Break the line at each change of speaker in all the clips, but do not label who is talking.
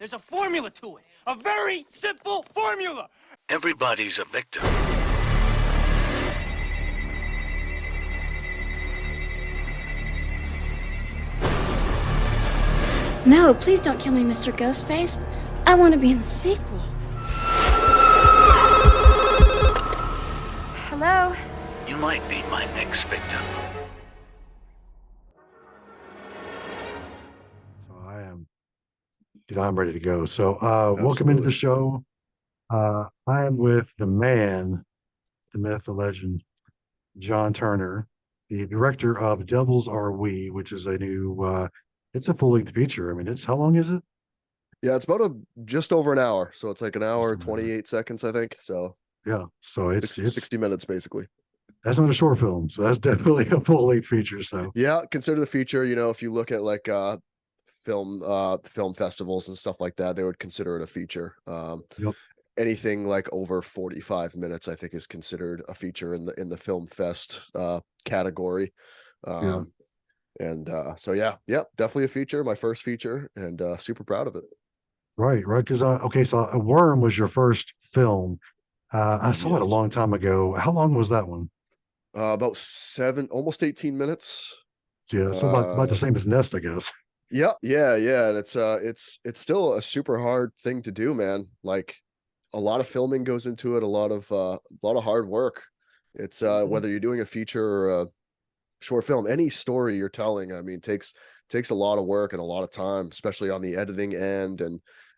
There's a formula to it. A very simple formula.
Everybody's a victim.
No, please don't kill me, Mr. Ghostface. I want to be in the sequel. Hello?
You might be my next victim.
So I'm ready to go. So welcome into the show. I am with the man, the myth, the legend, John Turner, the director of Devils Are We, which is a new it's a full-length feature. I mean, how long is it?
Yeah, it's about just over an hour. So it's like an hour, 28 seconds, I think. So
yeah, so it's
60 minutes basically.
That's not a short film, so that's definitely a full-length feature. So
yeah, consider the feature. You know, if you look at like film festivals and stuff like that, they would consider it a feature.
Yep.
Anything like over 45 minutes, I think, is considered a feature in the film fest category.
Yeah.
And so yeah, definitely a feature, my first feature, and super proud of it.
Right. Because okay, so Worm was your first film. I saw it a long time ago. How long was that one?
About almost 18 minutes.
Yeah, so about the same as Nest, I guess.
Yeah, and it's still a super hard thing to do, man. Like a lot of filming goes into it, a lot of hard work. It's whether you're doing a feature or a short film, any story you're telling, I mean, takes a lot of work and a lot of time, especially on the editing end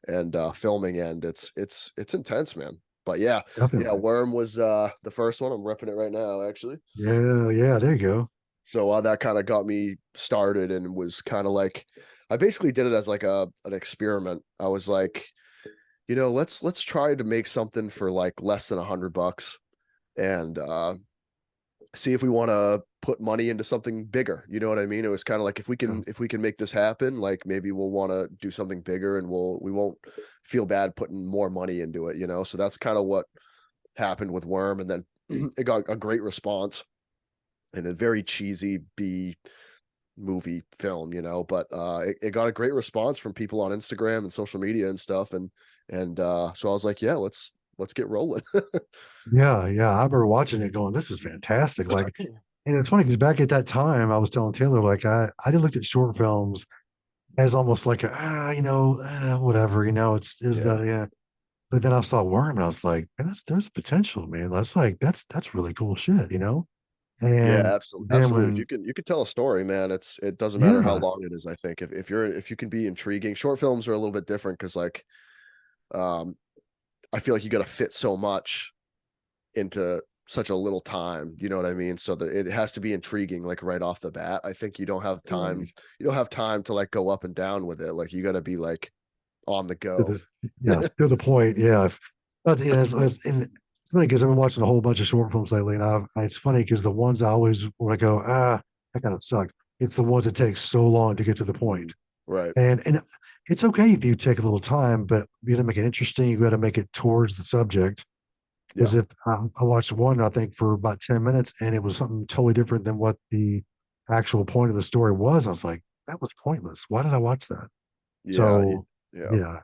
and filming end. It's intense, man. But yeah,
Definitely.
yeah, Worm was the first one. I'm repping it right now, actually.
Yeah, there you go.
So that kind of got me started, and was kind of like, I basically did it as like an experiment. I was like, you know, let's try to make something for like less than $100 and see if we want to put money into something bigger. You know what I mean? It was kind of like, if we can make this happen, like maybe we'll want to do something bigger, and we won't feel bad putting more money into it, you know? So that's kind of what happened with Worm. And then it got a great response, and a very cheesy B movie film, you know, but it got a great response from people on Instagram and social media and stuff. And so I was like, yeah, let's get rolling.
Yeah. I remember watching it going, this is fantastic. Like, and it's funny because back at that time, I was telling Taylor, like, I did looked at short films as almost like whatever, you know, yeah. But then I saw Worm and I was like, man, there's potential, man. That's really cool shit, you know?
Yeah,
And then
absolutely. You can tell a story, man. It doesn't matter how long it is. I think if you can be intriguing. Short films are a little bit different because like, I feel like you got to fit so much into such a little time. You know what I mean? So that it has to be intriguing, like right off the bat. I think you don't have time.
Right.
You don't have time to like go up and down with it. Like you got to be like on the go.
To the point. Yeah. But yeah, it's funny because I've been watching a whole bunch of short films lately, and it's funny because the ones I always when I go, that kind of sucked. It's the ones that take so long to get to the point.
Right.
And it's okay if you take a little time, but you got to make it interesting. You got to make it towards the subject. Because if I watched one, I think for about 10 minutes, and it was something totally different than what the actual point of the story was. I was like, that was pointless. Why did I watch that? So yeah,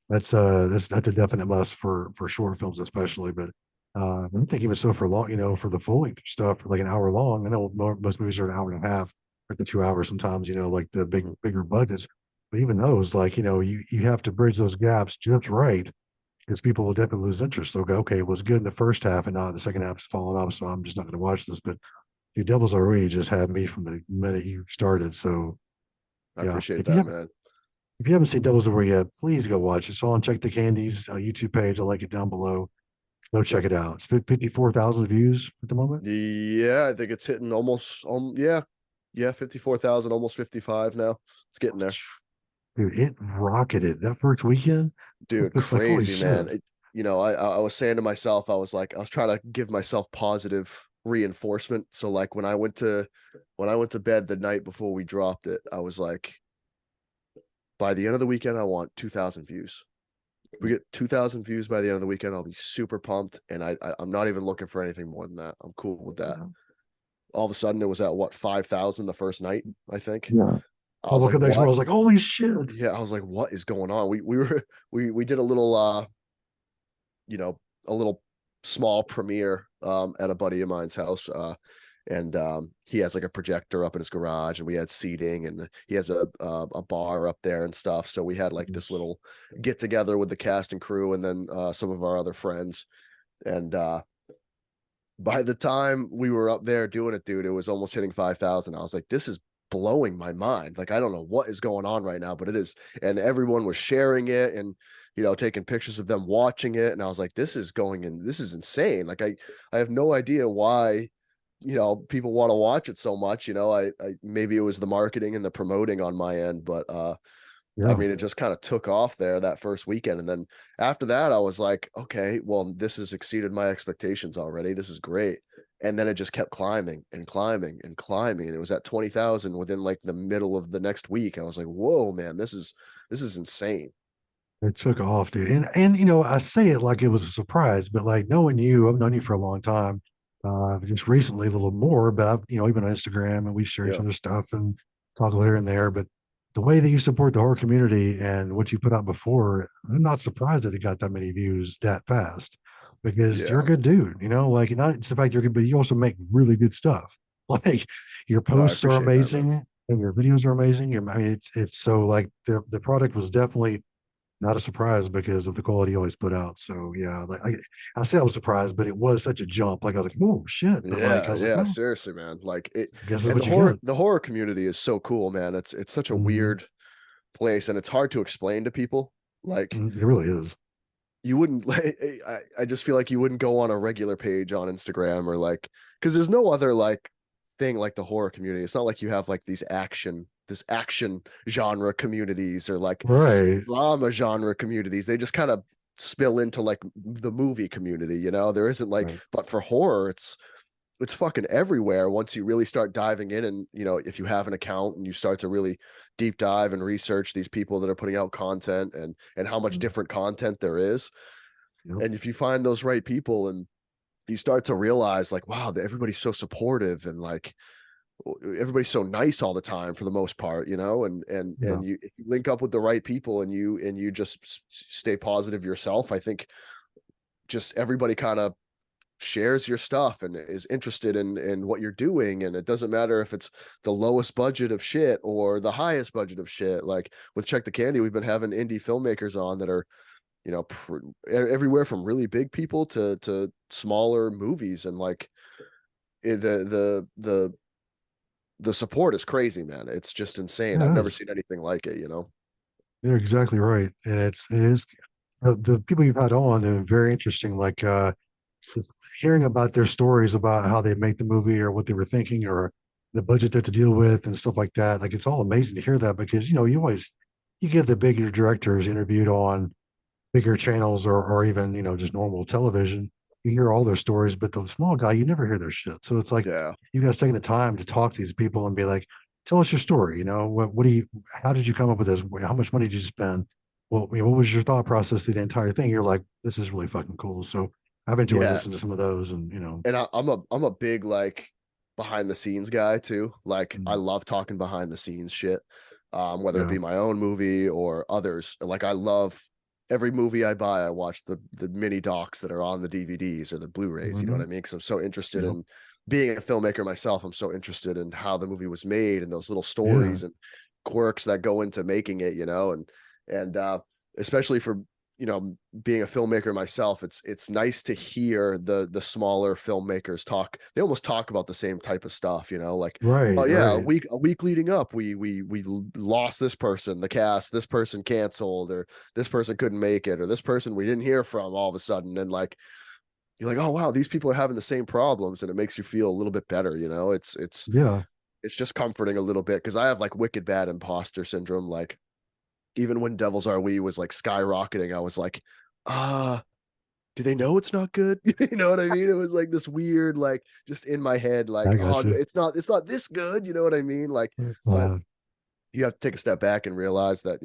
that's a definite must for short films, especially. But I think even so for long, you know, for the full length stuff, for like an hour long. I know most movies are an hour and a half, or 2 hours sometimes. You know, like the bigger budgets. But even those, like, you know, you have to bridge those gaps just right, because people will definitely lose interest. They'll go, okay, it was good in the first half, and now the second half is falling off, so I'm just not going to watch this. But the Devils Are We just had me from the minute you started. So
I appreciate that, man.
If you haven't seen Devils Are We yet, please go watch it. It's on Check the Candies YouTube page. I'll link it down below. Go check it out. It's 54,000 views at the moment.
Yeah, I think it's hitting almost 54,000, almost 55 now. It's getting there.
Dude, it rocketed that first weekend.
Dude, crazy, man. You know, I was saying to myself, I was trying to give myself positive reinforcement. So like when I went to bed the night before we dropped it, I was like, by the end of the weekend, I want 2,000 views. If we get 2,000 views by the end of the weekend, I'll be super pumped. And I'm not even looking for anything more than that. I'm cool with that. All of a sudden, it was at what, 5,000 the first night, I think.
Yeah.
I was
Public
like,
connection. I
what?
was like, holy shit.
Yeah, I was like, what is going on? We were we did a little you know, a little small premiere at a buddy of mine's house. And he has like a projector up in his garage, and we had seating, and he has a bar up there and stuff. So we had like this little get together with the cast and crew, and then some of our other friends. And by the time we were up there doing it, dude, it was almost hitting 5,000. I was like, this is blowing my mind. Like, I don't know what is going on right now, but it is. And everyone was sharing it and, taking pictures of them watching it. And I was like, this is going in, this is insane. Like, I have no idea why, people want to watch it so much. I maybe it was the marketing and the promoting on my end, but I
Yeah.
mean, it just kind of took off there that first weekend. And then after that, I was like, okay, well, this has exceeded my expectations already. This is great. And then it just kept climbing and climbing and climbing. And it was at 20,000 within like the middle of the next week. I was like, whoa, man, this is insane.
It took off, dude. And I say it like it was a surprise, but like knowing you, I've known you for a long time. Just recently a little more, but I've, even on Instagram and we share each
Yeah.
other stuff and talk here and there. But the way that you support the horror community and what you put out before, I'm not surprised that it got that many views that fast because you're a
Yeah.
good dude, like not it's the fact you're good, but you also make really good stuff. Like your
No, I
posts are
appreciate that, man.
amazing and your videos are amazing. I mean, it's so like the product was definitely not a surprise because of the quality you always put out. So yeah, like I say I was surprised, but it was such a jump. Like I was like, oh shit. But like I
Yeah,
was like,
yeah,
well,
seriously, man. Like it,
I guess that's
and
what you get.
the horror community is so cool, man. It's such a
Mhm.
weird place, and it's hard to explain to people. Like,
It really is.
you wouldn't like, I just feel like you wouldn't go on a regular page on Instagram or like, because there's no other like thing like the horror community. It's not like you have like this action genre communities or like
Right.
drama genre communities. They just kind of spill into like the movie community, there isn't like,
Right.
but for horror, it's fucking everywhere once you really start diving in. And if you have an account and you start to really deep dive and research these people that are putting out content and how much different content there is,
Yep.
and if you find those right people and you start to realize like, wow, everybody's so supportive and like everybody's so nice all the time for the most part,
Yeah.
and you link up with the right people and you just stay positive yourself. I think just everybody kind of shares your stuff and is interested in what you're doing, and it doesn't matter if it's the lowest budget of shit or the highest budget of shit. Like with Check the Candy, we've been having indie filmmakers on that are everywhere from really big people to smaller movies, and like the support is crazy, man. It's just insane.
Yeah,
I've
it
never
is.
seen anything like it.
You're exactly right. And it is the people you've had on, they're very interesting. Like just hearing about their stories about how they make the movie or what they were thinking or the budget they have to deal with and stuff like that. Like it's all amazing to hear that because you always you get the bigger directors interviewed on bigger channels or even just normal television. You hear all their stories, but the small guy, you never hear their shit. So it's like
Yeah.
you guys taking the time to talk to these people and be like, tell us your story. What do you how did you come up with this? How much money did you spend? Well, what was your thought process through the entire thing? You're like, this is really fucking cool. So I've enjoyed
Yeah.
listening to some of those and
And I'm a big like behind the scenes guy too. Like I
mm,
love talking behind the scenes shit. Whether it
yeah.
be my own movie or others. Like I love every movie I buy, I watch the mini docs that are on the DVDs or the Blu-rays, you know what
Hmm.
I mean? Because I'm so interested
Yep.
in being a filmmaker myself. I'm so interested in how the movie was made and those little
Yeah.
stories and quirks that go into making it, and especially for being a filmmaker myself, it's nice to hear the smaller filmmakers talk. They almost talk about the same type of stuff, like, oh
Right,
yeah,
right.
a week leading up, we lost this person, the cast, this person canceled, or this person couldn't make it, or this person we didn't hear from all of a sudden, and like you're like, oh wow, these people are having the same problems, and it makes you feel a little bit better,
Yeah.
it's just comforting a little bit because I have like wicked bad imposter syndrome. Like even when Devils Are We was like skyrocketing, I was like, do they know it's not good? You know what I mean? It was like this weird, like just in my head,
I
like,
got
oh,
you.
it's not this good. You know what I mean? Like, but
Uh,
you have to take a step back and realize that,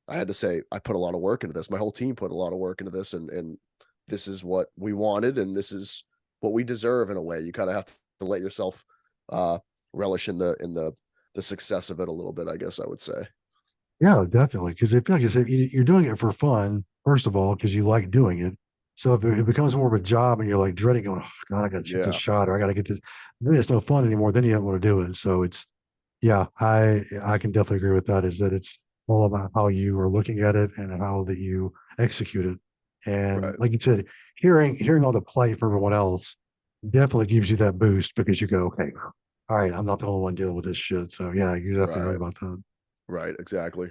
I had to say, I put a lot of work into this. My whole team put a lot of work into this, and this is what we wanted, and this is what we deserve in a way. You kind of have to let yourself relish in the the success of it a little bit, I guess I would say.
Yeah, definitely. Because if, like I said, you're doing it for fun, first of all, because you like doing it. So if it becomes more of a job and you're like dreading going, oh, God, I got to shoot this
Yeah,
shot or I got to get this, then it's no fun anymore. Then you don't want to do it. So it's, yeah, I can definitely agree with that. Is that it's all about how you are looking at it and how that you execute it. And
right,
like you said, hearing all the play from everyone else definitely gives you that boost because you go, okay, all right, I'm not the only one dealing with this shit. So yeah, you're definitely right
right,
about that.
right, exactly.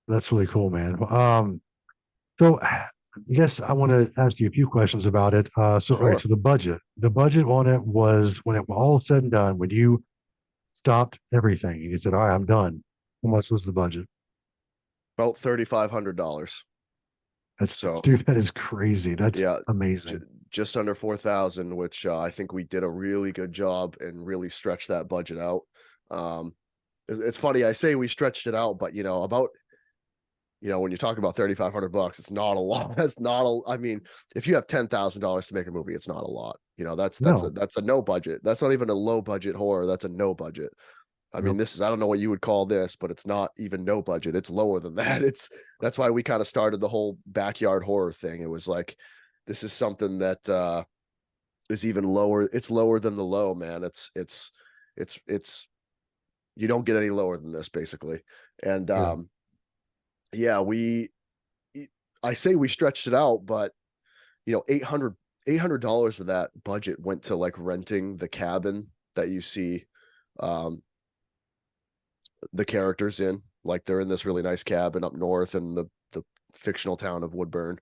That's really cool, man. So I guess I want to ask you a few questions about it. So, all right,
Sure.
so the budget on it was when it was all said and done, when you stopped everything and you said, all right, I'm done. How much was the budget?
About $3,500.
That's,
So
dude, that is crazy. That's
yeah,
amazing.
just under 4,000, which I think we did a really good job and really stretched that budget out. Um, it's funny, I say we stretched it out, but when you talk about $3,500, it's not a lot. That's not a. I mean, if you have $10,000 to make a movie, it's not a lot.
No,
That's a no budget. That's not even a low budget horror. That's a no budget. I mean,
no,
this is, I don't know what you would call this, but it's not even no budget. It's lower than that. That's why we kind of started the whole backyard horror thing. It was like, this is something that is even lower. It's lower than the low, man. It's you don't get any lower than this, basically. And
yeah,
yeah, I say we stretched it out, but $800 of that budget went to like renting the cabin that you see um the characters in. Like, they're in this really nice cabin up north in the fictional town of Woodburn.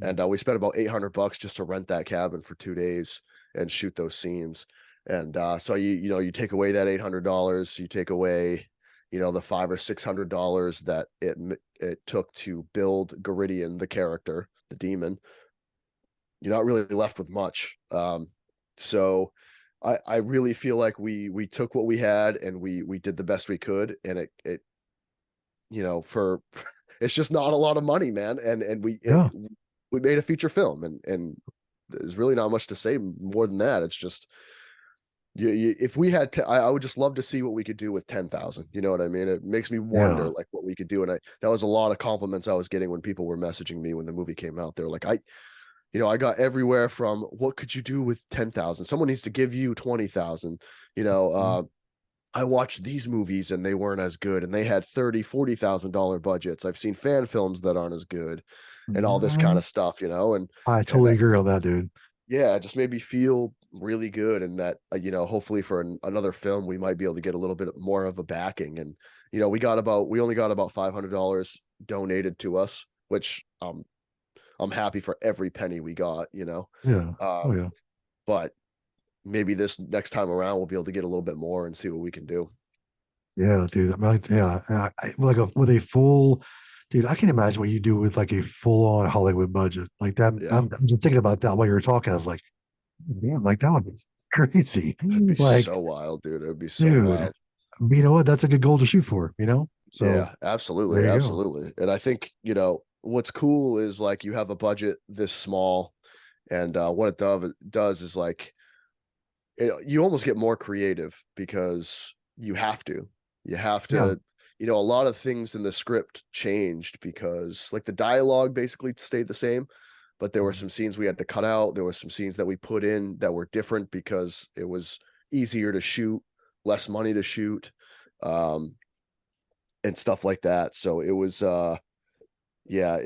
And we spent about $800 just to rent that cabin for 2 days and shoot those scenes. And so you take away that $800, you take away the $500 or $600 that it took to build Geridian, the character, the demon. You're not really left with much. So I really feel like we took what we had and we did the best we could, and it for it's just not a lot of money, man. And
yeah,
we made a feature film, and there's really not much to say more than that. It's just if we had I would just love to see what we could do with 10,000. You know what I mean? It makes me wonder
yeah,
like what we could do. And that was a lot of compliments I was getting when people were messaging me when the movie came out. They were like, I got everywhere from what could you do with 10,000? Someone needs to give you 20,000.
mhm,
I watched these movies and they weren't as good, and they had $30,000-$40,000 budgets. I've seen fan films that aren't as good and all this kind
mhm.
of stuff,
I
and
totally agree on that, dude.
yeah, it just made me feel really good. And that, hopefully for another film, we might be able to get a little bit more of a backing. And, we only got about $500 donated to us, which I'm happy for every penny we got.
Yeah. Oh,
Um,
yeah.
but maybe this next time around, we'll be able to get a little bit more and see what we can do.
Yeah, dude. I mean, like, yeah, with a full, dude. I can imagine what you do with like a full on Hollywood budget like that.
Yeah.
I'm just thinking about that while you were talking. I was like, damn, like that would be crazy.
It'd be
Like,
so wild, dude. It would be so
dude,
wild.
you know what? That's a good goal to shoot for. So
Yeah,
there
absolutely,
you go.
absolutely. And I think, what's cool is like you have a budget this small, and what it does is like you almost get more creative because you have to. You have
Yeah.
to, a lot of things in the script changed because like the dialogue basically stayed the same, but there were
Mhm.
some scenes we had to cut out. There were some scenes that we put in that were different because it was easier to shoot, less money to shoot. Um, and stuff like that. So it was yeah,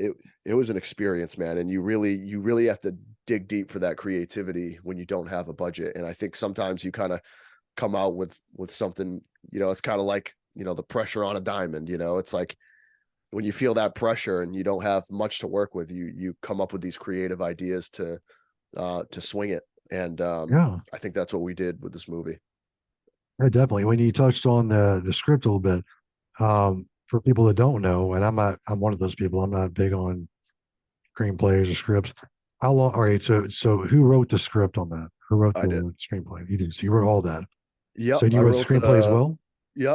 it was an experience, man. And you really have to dig deep for that creativity when you don't have a budget. And I think sometimes you kind of come out with something, it's kind of like, the pressure on a diamond, it's like when you feel that pressure and you don't have much to work with, you come up with these creative ideas to swing it. And
Yeah.
I think that's what we did with this movie.
Yeah, definitely. When you touched on the script a little bit, for people that don't know, and I'm one of those people. I'm not big on screenplays or scripts. How long? All right. So who wrote the script on that? Who wrote
I did.
the screenplay? You did. So you wrote all that.
Yep,
So you wrote the screenplay as well.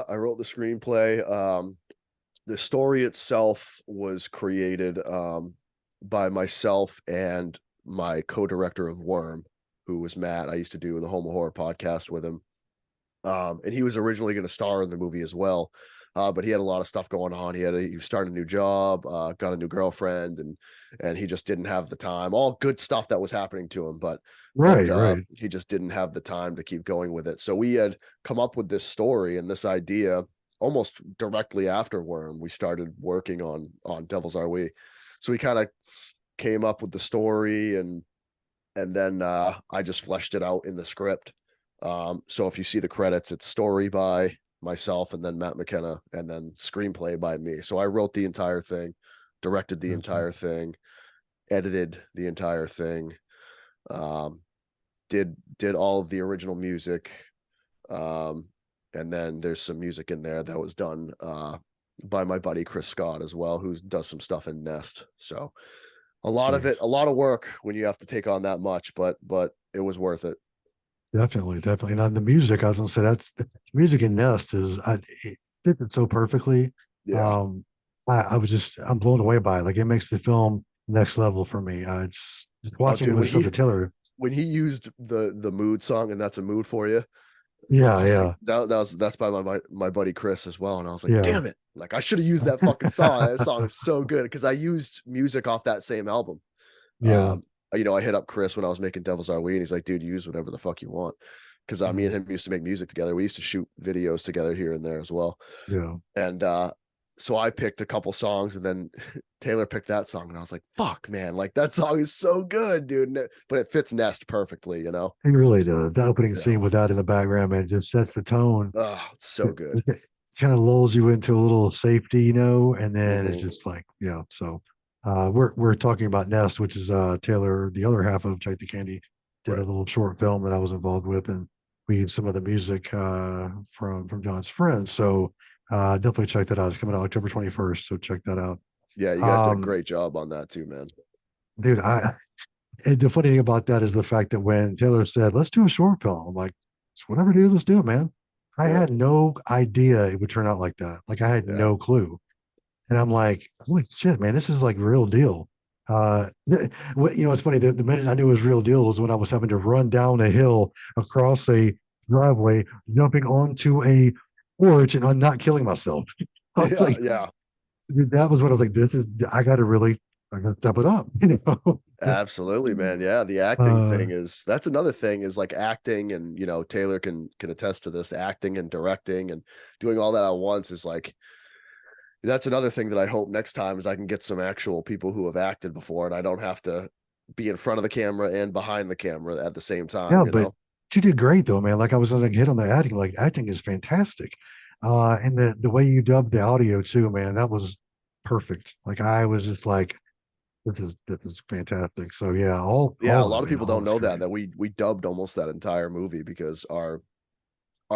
I wrote the screenplay. The story itself was created by myself and my co-director of Worm, who was Matt. I used to do the Home of Horror podcast with him. And he was originally going to star in the movie as well. But he had a lot of stuff going on. He was starting a new job, got a new girlfriend, and he just didn't have the time. All good stuff that was happening to him, but
Right.
he just didn't have the time to keep going with it. So we had come up with this story and this idea almost directly after Worm. We started working on Devils Are We. So we kind of came up with the story, and then I just fleshed it out in the script. So if you see the credits, it's story by myself and then Matt McKenna, and then screenplay by me. So I wrote the entire thing, directed the entire thing, edited the entire thing, did all of the original music, and then there's some music in there that was done by my buddy Chris Scott as well, who does some stuff in Nest. So a lot of it, a lot of work when you have to take on that much, but it was worth it.
Definitely. And on the music, I was gonna say that's the music in Nest it fits it so perfectly.
Yeah.
I'm blown away by it. Like it makes the film next level for me. It's just watching
dude,
with stuff that Taylor.
when he used the mood song, and that's a mood for you.
Yeah, yeah,
Like, that's by my buddy Chris as well. And I was like,
yeah,
damn it. Like I should have used that fucking song. That song is so good because I used music off that same album.
yeah.
I hit up Chris when I was making Devils Are We, and he's like, dude, use whatever the fuck you want. Because me and him used to make music together. We used to shoot videos together here and there as well.
Yeah.
And so I picked a couple songs, and then Taylor picked that song, and I was like, fuck, man, like that song is so good, dude. But it fits Nest perfectly, you know?
He really does. The opening scene with that in the background, man, just sets the tone.
Oh, it's so good.
It kind of lulls you into a little safety, and then it's just like, yeah. So we're talking about Nest, which is Taylor, the other half of Chike the Candy, did a little short film that I was involved with, and we used some of the music from John's friends. So definitely check that out. It's coming out October 21st, so check that out.
Yeah, you guys did a great job on that too, man.
Dude, the funny thing about that is the fact that when Taylor said, let's do a short film, I'm like, whatever, dude, let's do it, man. I had no idea it would turn out like that. Like I had no clue. And I'm like, holy shit, man, this is like real deal. It's funny. The minute I knew it was real deal was when I was having to run down a hill across a driveway, jumping onto a porch, and I'm not killing myself. I was like, that was when I was like, I got to step it up.
Absolutely, man. Yeah, the acting thing that's another thing is like acting, and Taylor can attest to this. Acting and directing and doing all that at once is like, that's another thing that I hope next time is I can get some actual people who have acted before, and I don't have to be in front of the camera and behind the camera at the same time.
Yeah, but you did great though, man. Like I was like hit on the acting. Like acting is fantastic, and the way you dubbed the audio too, man, that was perfect. Like I was just like, this is fantastic. So yeah,
a lot of people don't know that we dubbed almost that entire movie because our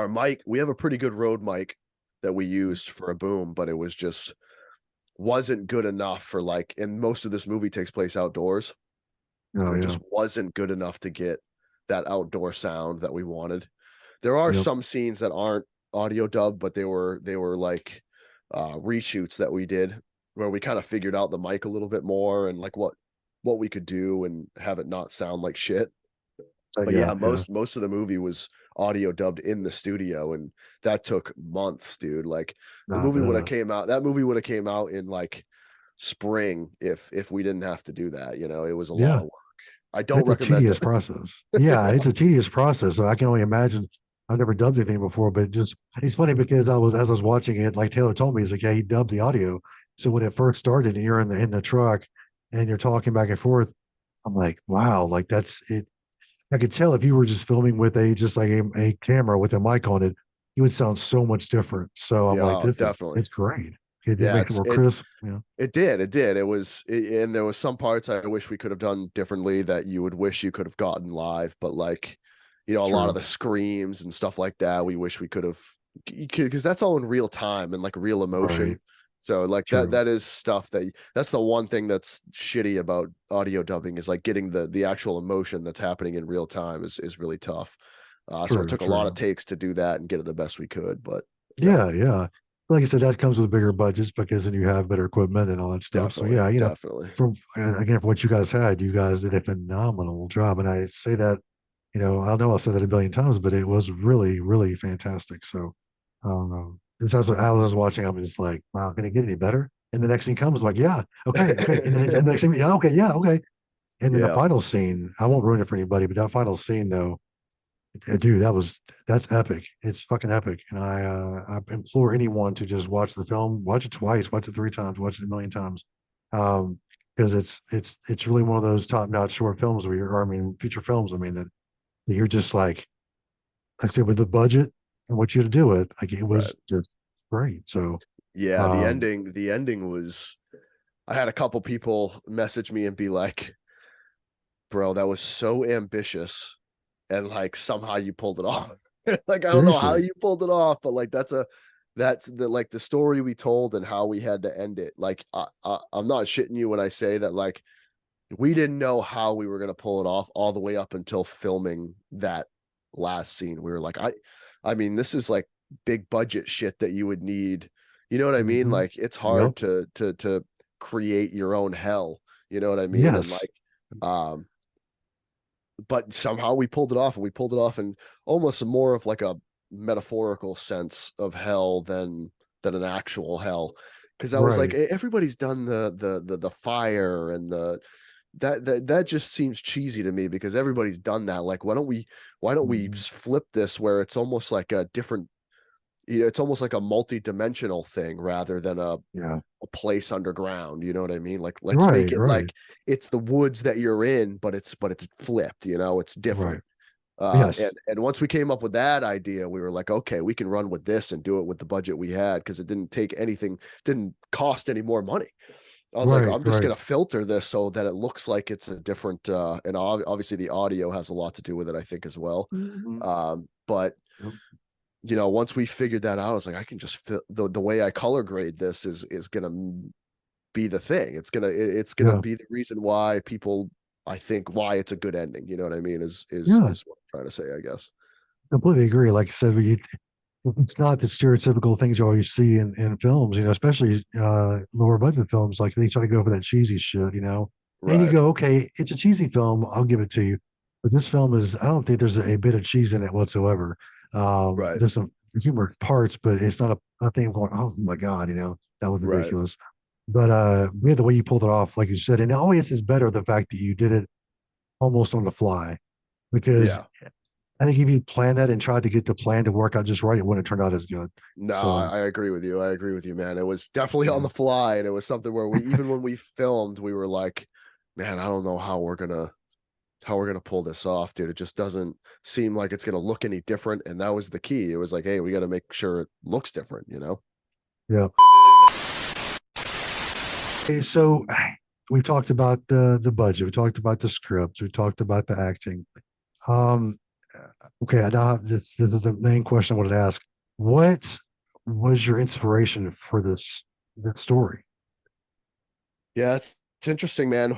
mic, we have a pretty good Rode mic that we used for a boom, but it was just wasn't good enough for like, and most of this movie takes place outdoors. It just wasn't good enough to get that outdoor sound that we wanted. There are some scenes that aren't audio dubbed, but they were like reshoots that we did where we kind of figured out the mic a little bit more and like what we could do and have it not sound like shit. But most of the movie was audio dubbed in the studio, and that took months, dude. Like the movie would have came out. That movie would have came out in like spring if we didn't have to do that. It was a lot of work. I don't recommend
a tedious process. Yeah, it's a tedious process. So I can only imagine. I've never dubbed anything before, but it's funny because as I was watching it, like Taylor told me, he's like, yeah, he dubbed the audio. So when it first started, and you're in the truck, and you're talking back and forth, I'm like, wow, like that's it. I could tell if you were just filming with a camera with a mic on it, you would sound so much different. So I'm like, it's great. It make it more crisp. Yeah.
It did. It was, and there was some parts I wish we could have done differently that you would wish you could have gotten live, but like, a lot of the screams and stuff like that, we wish we could have, because that's all in real time and like real emotion. Right. So like that is stuff that's the one thing that's shitty about audio dubbing is like getting the actual emotion that's happening in real time is really tough. So it took a lot of takes to do that and get it the best we could. But
yeah. Like I said, that comes with bigger budgets because then you have better equipment and all that stuff.
Definitely,
so yeah,
definitely.
From what you guys did a phenomenal job. And I say that You know, I know I said that a billion times, but it was really, really fantastic. So, this as I was watching, I was just like, wow, can it get any better? And the next thing comes, I'm like, yeah, okay, okay. And then and the next thing, yeah, okay. And then the
Yeah.
final scene, I won't ruin it for anybody, but that final scene though, dude, that's epic. It's fucking epic. And I implore anyone to just watch the film, watch it twice, watch it 3 times, watch it a million times. Because it's really one of those top-notch short films where or I mean feature films, I mean that you're just like I said, with the budget and what you had to do with, like it
Right.
was just great. So
Yeah,
um
the ending was, I had a couple people message me and be like, bro, that was so ambitious, and like somehow you pulled it off. Like I don't know how
seriously.
you pulled it off, but like that's the like the story we told and how we had to end it. Like I'm not shitting you when I say that like we didn't know how we were gonna pull it off all the way up until filming that last scene. We were like, I mean, this is like big budget shit that you would need. You know what I mean?
Mhm.
Like it's
Yep.
hard to create your own hell. You know what I mean? And
Yes.
like, but somehow we pulled it off, and we pulled it off in almost more of like a metaphorical sense of hell than an actual hell. Because I was like,
Right.
everybody's done the fire and the that just seems cheesy to me because everybody's done that. Like, why don't we
Mhm.
flip this where it's almost like a different, it's almost like a multi-dimensional thing rather than
Yeah.
a place underground. You know what I mean? Like, let's make
Right,
it
right,
like it's the woods that you're in, but it's flipped. It's
right.
different.
Yes.
And once we came up with that idea, we were like, okay, we can run with this and do it with the budget we had because it didn't take anything, didn't cost any more money. I was like,
Right,
I'm just
right.
gonna filter this so that it looks like it's a different and obviously the audio has a lot to do with it, I think, as well.
Mhm.
But
Yep.
once we figured that out, I was like, I can just the way I color grade this is gonna be the thing. It's gonna
Yeah.
be the reason why people, I think, why it's a good ending. You know what I mean?
Yeah.
Is what I'm trying to say, I guess.
Completely agree. Like I said, it's not the stereotypical things you always see in films, especially lower budget films. Like they try to go for that cheesy shit. And you
Right,
go, okay, it's a cheesy film, I'll give it to you. But this film is, I don't think there's a bit of cheese in it whatsoever.
right,
There's some humor parts, but it's not a thing of going, oh my God, that was
right.
ridiculous. But yeah, the way you pulled it off, like you said, and it always is better the fact that you did it almost on the fly. Because
Yeah.
I think if you planned that and tried to get the plan to work out just right, it wouldn't have turned out as good.
No,
So
I agree with you. I agree with you, man. It was definitely on
yeah,
the fly, and it was something where we, even when we filmed, we were like, man, I don't know how we're gonna pull this off, dude. It just doesn't seem like it's gonna look any different. And that was the key. It was like, hey, we got to make sure it looks different.
yeah. Okay, so we talked about the budget, we talked about the script, we talked about the acting. Um, okay, now this is the main question I wanted to ask. What was your inspiration for this story?
Yeah, it's interesting, man.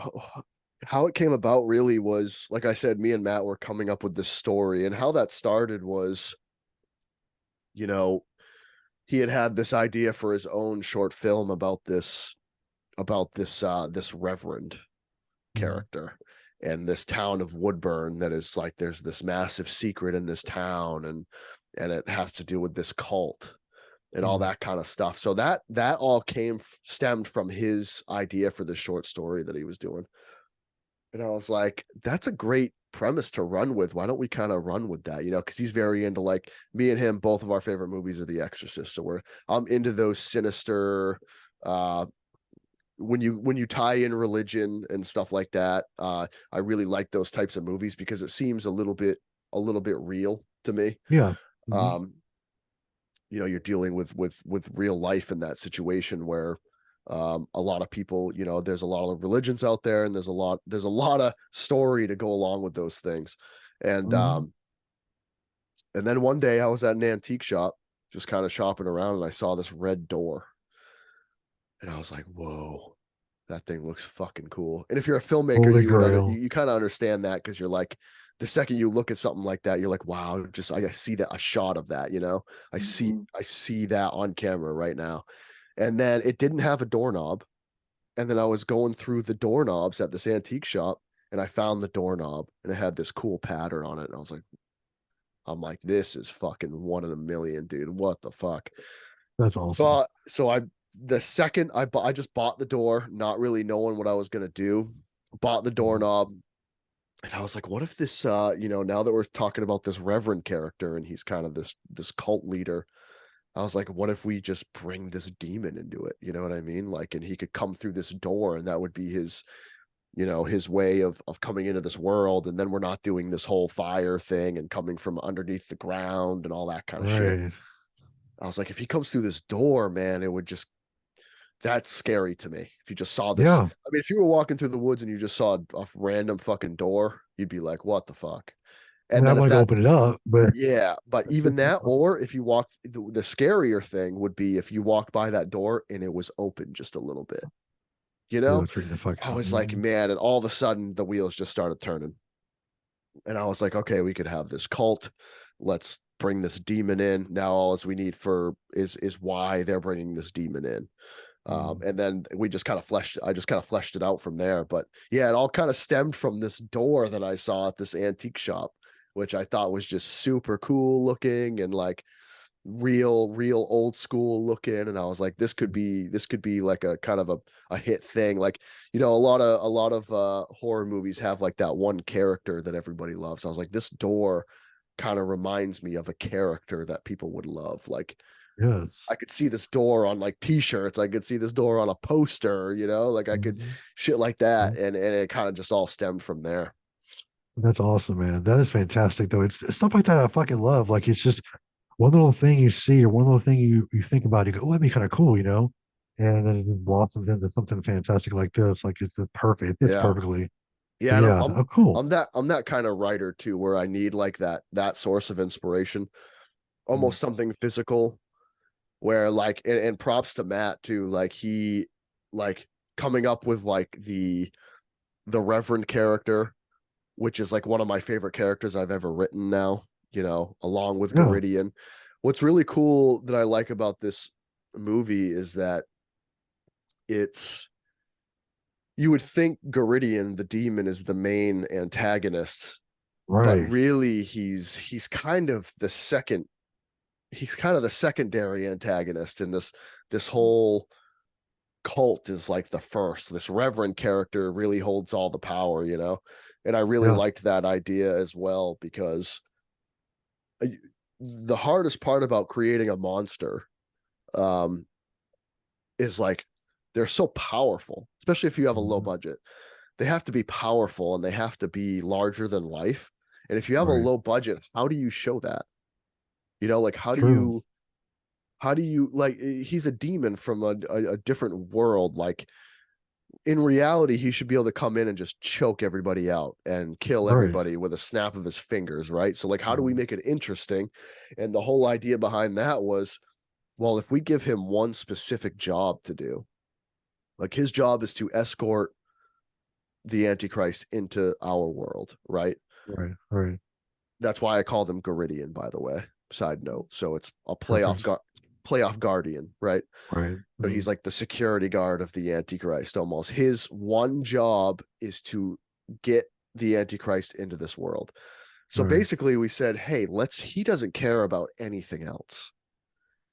How it came about really was, like I said, me and Matt were coming up with this story, and how that started was, you know, he had this idea for his own short film about this reverend
Mhm.
character and this town of Woodburn, that is like there's this massive secret in this town, and it has to do with this cult and all
Mhm.
that kind of stuff. So that all stemmed from his idea for the short story that he was doing. And I was like, that's a great premise to run with. Why don't we kind of run with that? Because he's very into, like, me and him, both of our favorite movies are The Exorcist. So I'm into those sinister, uh when you tie in religion and stuff like that. I really like those types of movies because it seems a little bit real to me.
Yeah. Mhm.
Um, you're dealing with real life in that situation where a lot of people, there's a lot of religions out there, and there's a lot of story to go along with those things. And
Mhm.
um and then one day I was at an antique shop just kind of shopping around, and I saw this red door, and I was like, whoa, that thing looks fucking cool. And if you're a filmmaker,
Holy
you would you,
Grail.
you kind of understand that, because you're like, the second you look at something like that, you're like, wow, just I see that, a shot of that. I see
Mhm.
I see that on camera right now. And then it didn't have a doorknob. And then I was going through the doorknobs at this antique shop, and I found the doorknob, and it had this cool pattern on it, and I'm like, this is fucking one in a million, dude. What the fuck?
That's awesome.
The second I just bought the door, not really knowing what I was gonna do. Bought the doorknob, and I was like, what if this now that we're talking about this Reverend character, and he's kind of this cult leader, I was like, what if we just bring this demon into it? You know what I mean? Like, and he could come through this door, and that would be his his way of coming into this world, and then we're not doing this whole fire thing and coming from underneath the ground and all that kind of shit.
Right.
I was like, if he comes through this door, man, it would just that's scary to me. If you just saw this,
Yeah.
I mean, if you were walking through the woods and you just saw a random fucking door, you'd be like, what the fuck?
I mean,
And
I
then if
want to
that,
open it up, but
yeah, but even that, or if you walk, the scarier thing would be if you walked by that door and it was open just a little bit, you
it
know?
would freak the fuck
I
out.
was like, man, and all of a sudden the wheels just started turning. And I was like, okay, we could have this cult. Let's bring this demon in. Now all as we need for is why they're bringing this demon in. And then we just kind of I just kind of fleshed it out from there. But yeah, it all kind of stemmed from this door that I saw at this antique shop, which I thought was just super cool looking and like real old school looking. And I was like, this could be like a kind of a hit thing. Like, a lot of horror movies have like that one character that everybody loves. I was like, this door kind of reminds me of a character that people would love. Like,
Yes.
I could see this door on like t-shirts. I could see this door on a poster, like I could shit like that. And it kind of just all stemmed from there.
That's awesome, man. That is fantastic, though. It's stuff like that I fucking love. Like, it's just one little thing you see or one little thing you think about. You go, oh, that'd be kind of cool, and then it just blossoms into something fantastic like this. Like, it's just perfect. It fits
Yeah.
perfectly.
Yeah.
But yeah. Oh, cool.
I'm that kind of writer too, where I need like that source of inspiration, almost something physical, where like, and props to Matt too. Like he, like coming up with like the Reverend character, which is like one of my favorite characters I've ever written now, along with
Yeah.
Garidian. What's really cool that I like about this movie is that you would think Garidian, the demon, is the main antagonist,
Right.
but really he's kind of the secondary antagonist, and this whole cult is like the first. This Reverend character really holds all the power, and I really liked that idea as well, because the hardest part about creating a monster is like they're so powerful, especially if you have a low budget. They have to be powerful and they have to be larger than life. And if you have a low budget, how do you show that? Like how do you like, he's a demon from a different world. Like in reality, he should be able to come in and just choke everybody out and kill everybody with a snap of his fingers, right? So like, how do we make it interesting? And the whole idea behind that was, well, if we give him one specific job to do, like his job is to escort the Antichrist into our world, right?
Right.
That's why I called him Garidian, by the way. Side note. So it's a playoff guardian, right?
Right.
So he's like the security guard of the Antichrist almost. His one job is to get the Antichrist into this world. So basically we said, hey, he doesn't care about anything else.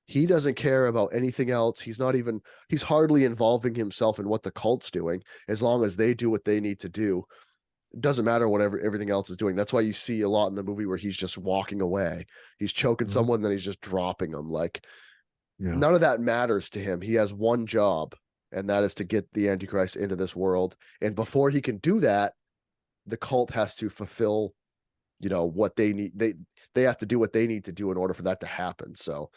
He doesn't care about anything else. He's hardly involving himself in what the cult's doing, as long as they do what they need to do. It doesn't matter what everything else is doing. That's why you see a lot in the movie where he's just walking away. He's choking someone, then he's just dropping them. Like, none of that matters to him. He has one job, and that is to get the Antichrist into this world. And before he can do that, the cult has to fulfill, what they need. They have to do what they need to do in order for that to happen. So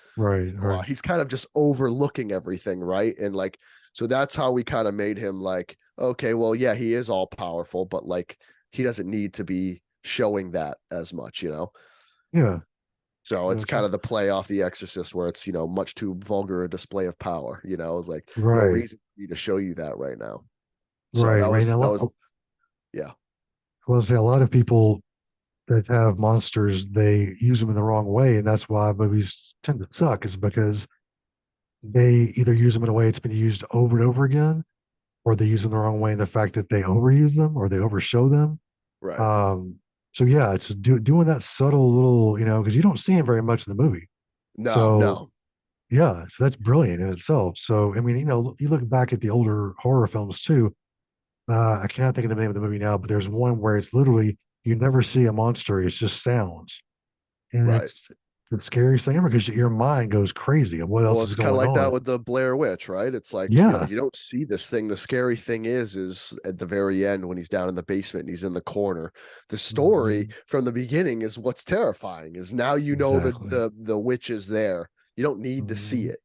he's kind of just overlooking everything, right? And like, so that's how we kind of made him like, okay, well, yeah, he is all powerful, but like he doesn't need to be showing that as much,
Yeah.
So it's kind of the play off The Exorcist, where it's, much too vulgar a display of power, it's like no reason for me to show you that right now. So yeah.
Well, say a lot of people that have monsters, they use them in the wrong way, and that's why movies tend to suck, is because they either use them in a way it's been used over and over again, or they use them the wrong way in the fact that they overuse them or they overshow them.
Right.
So yeah, it's doing that subtle little, because you don't see him very much in the movie.
No,
So
no.
yeah, so that's brilliant in itself. So I mean, you look back at the older horror films too. I cannot think of the name of the movie now, but there's one where it's literally you never see a monster; it's just sounds, and
Right.
it's the scariest thing ever because your mind goes crazy of what
Well,
else is
it's kind of
going
like that
on.
with the Blair Witch, right? It's like,
Yeah,
you don't see this thing. The scary thing is at the very end when he's down in the basement and he's in the corner. The story
mhm,
from the beginning is what's terrifying. Is now
exactly,
the witch is there. You don't need to see
mhm,
it.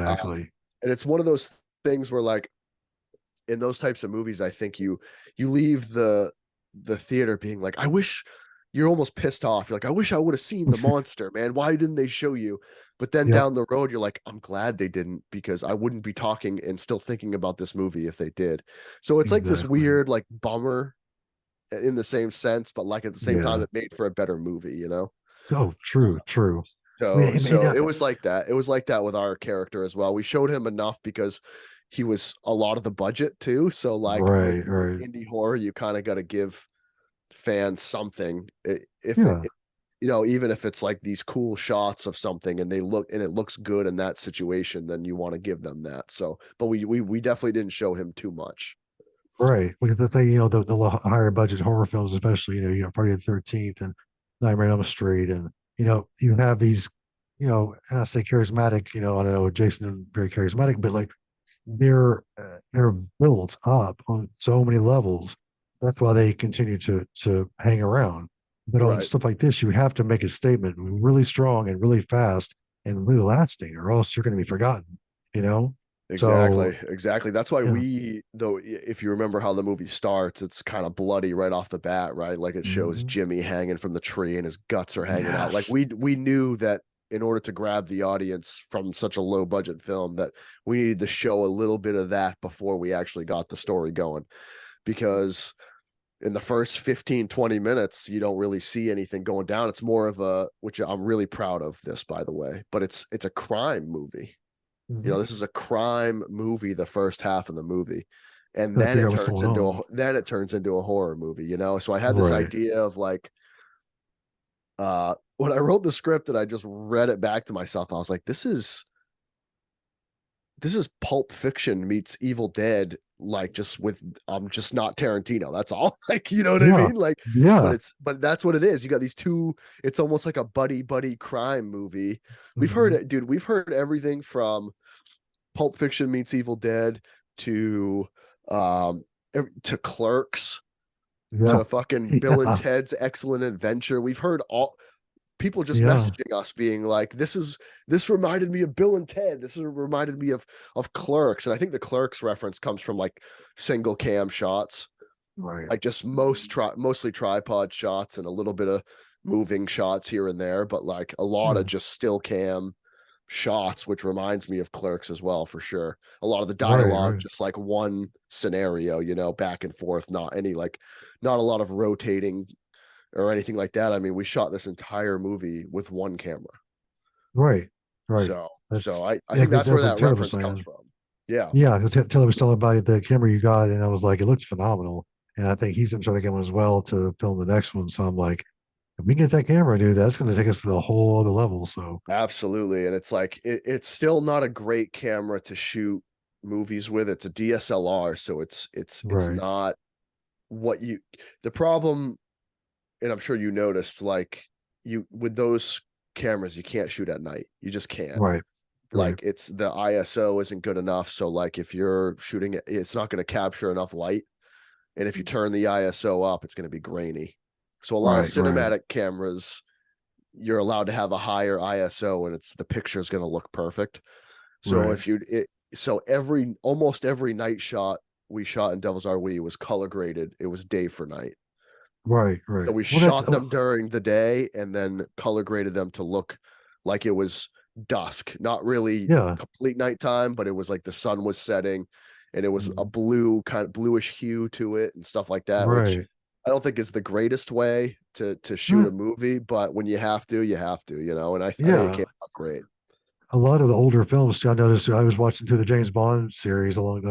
Um,
exactly.
and it's one of those things where like in those types of movies, I think you leave the theater being like, I wish you're almost pissed off. You're like, I wish I would have seen the monster, man. Why didn't they show you? But then
Yep,
down the road, you're like, I'm glad they didn't because I wouldn't be talking and still thinking about this movie if they did. So it's like this
exactly.
weird, like bummer in the same sense, but like at the same time,
Yeah.
it made for a better movie.
Oh, true, true. I mean,
So it was like that. It was like that with our character as well. We showed him enough because he was a lot of the budget too. So like
right,
with
right.
indie horror, you kind of got to give fans something. If
Yeah,
even if it's like these cool shots of something and it looks good in that situation, then you want to give them that. So, but we definitely didn't show him too much.
right. Because the thing, higher budget horror films, especially, you got Friday the 13th and Nightmare on Elm Street, and you have these, and I say charismatic, I don't know, Jason is very charismatic, but like they're built up on so many levels. That's why they continue to hang around. But on
Right.
stuff like this, you have to make a statement really strong and really fast and really lasting, or else you're going to be forgotten. You know. So
Exactly. That's why
yeah.
though, if you remember how the movie starts, it's kind of bloody right off the bat, right? Like it shows
Mhm.
Jimmy hanging from the tree and his guts are hanging out. Like
Yes.
we knew that in order to grab the audience from such a low budget film, that we needed to show a little bit of that before we actually got the story going. Because in the first 15, 20 minutes, you don't really see anything going down. It's more of which I'm really proud of this, by the way, but it's a crime movie.
Mhm.
This is a crime movie, the first half of the movie. And
Trying to figure out what's going on.
then it turns into a horror movie. So I had this
Right.
idea of like when I wrote the script and I just read it back to myself, I was like, this is Pulp Fiction meets Evil Dead, like just with just not Tarantino. That's all. Like, you know what I
Yeah.
mean? Like,
Yeah.
but that's what it is. You got these two, it's almost like a buddy crime movie. We've heard
Mhm.
it, dude. We've heard everything from Pulp Fiction meets Evil Dead to to Clerks
Yeah.
to fucking Bill and
Yeah.
Ted's Excellent Adventure. We've heard all people just
Yeah.
messaging us being like, this reminded me of Bill and Ted. This reminded me of Clerks. And I think the Clerks reference comes from like single cam shots,
Right.
like just mostly tripod shots and a little bit of moving shots here and there, but like a lot of
Yeah.
just still cam shots, which reminds me of Clerks as well, for sure. A lot of the
Right.
dialogue,
Right.
just like one scenario, back and forth, not a lot of rotating or anything like that. I mean, we shot this entire movie with one camera.
Right. Right.
So
That's
I
yeah,
think
because
that's where
that's what
that
Taylor was
reference comes
saying.
from. Yeah,
Yeah, because Taylor was telling about the camera you got, and I was like, it looks phenomenal. And I think he's trying to get one as well to film the next one. So I'm like, if we get that camera, dude, that's going to take us to the whole other level. So
absolutely. And it's like it's still not a great camera to shoot movies with. It's a DSLR, so it's
right,
not what you the problem, and I'm sure you noticed, like you with those cameras, you can't shoot at night. You just can't.
right, right,
Like it's the ISO isn't good enough. So like if you're shooting it, it's not going to capture enough light. And if you turn the ISO up, it's going to be grainy. So a lot of
right.
cinematic cameras, you're allowed to have a higher ISO and the picture is going to look perfect. So
Right,
if you so almost every night shot we shot in Devil's Are We was color graded. It was day for night.
right,
So
right.
we
Well, that's
shot them during the day and then color graded them to look like it was dusk, not really
yeah,
complete nighttime, but it was like the sun was setting and it was a
mhm,
kind of bluish hue to it and stuff like that, which
right.
I don't think is the greatest way to shoot
Eh,
a movie, but when you have to, and I think it
Yeah,
came out great.
a lot of the older films. I noticed I was watching through the James Bond series along,